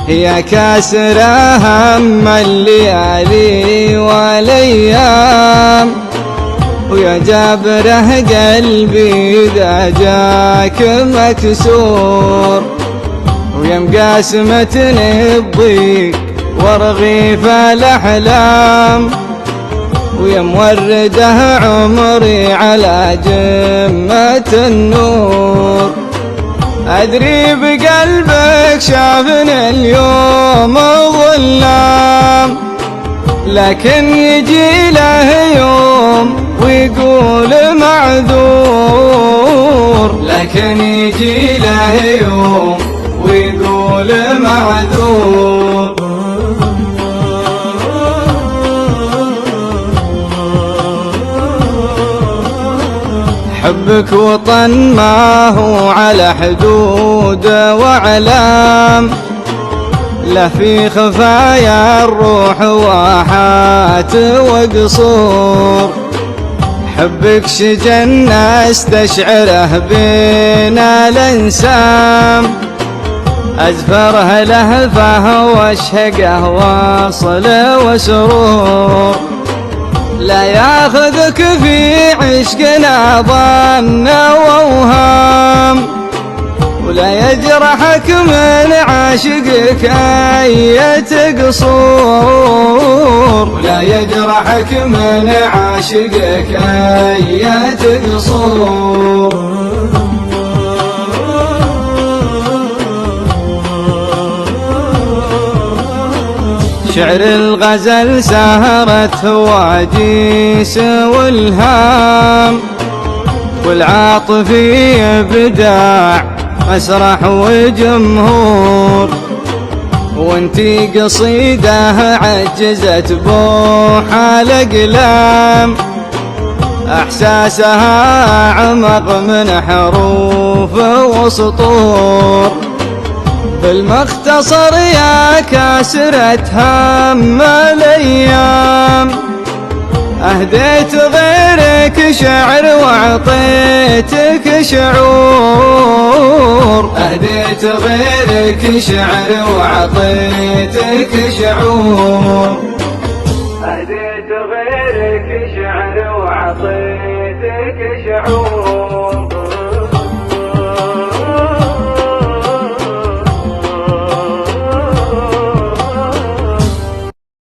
يا كاسر هم الليالي والايام، ويا جابره قلبي اذا جاك مكسور، ويا مقاسمتني الضيق ورغيف الاحلام، ويا مورده عمري على جمة النور. أدري بقلبك شافني اليوم ظلام، لكن يجي له يوم ويقول معذور، لكن يجي له يوم ويقول معذور. حبك وطن ما هو على حدود وعلام، لا في خفايا الروح واحات وقصور. حبك شجن استشعره بين الانسام، ازفره لهفه واشهقه واصل وسرور. لا ياخذك في عشقنا ظن واوهام، ولا يجرحك من عاشقك اية قصور، ولا يجرحك من عاشقك اية قصور. شعر الغزل سهرت هواجيس والهام، والعاطفي ابداع مسرح وجمهور. وانتي قصيده عجزت بوح الاقلام، احساسها عمق من حروف وسطور. بالمختصر يا كاسرة هم الايام، اهديت غيرك شعر واعطيتك شعور، اهديت غيرك شعر واعطيتك شعور.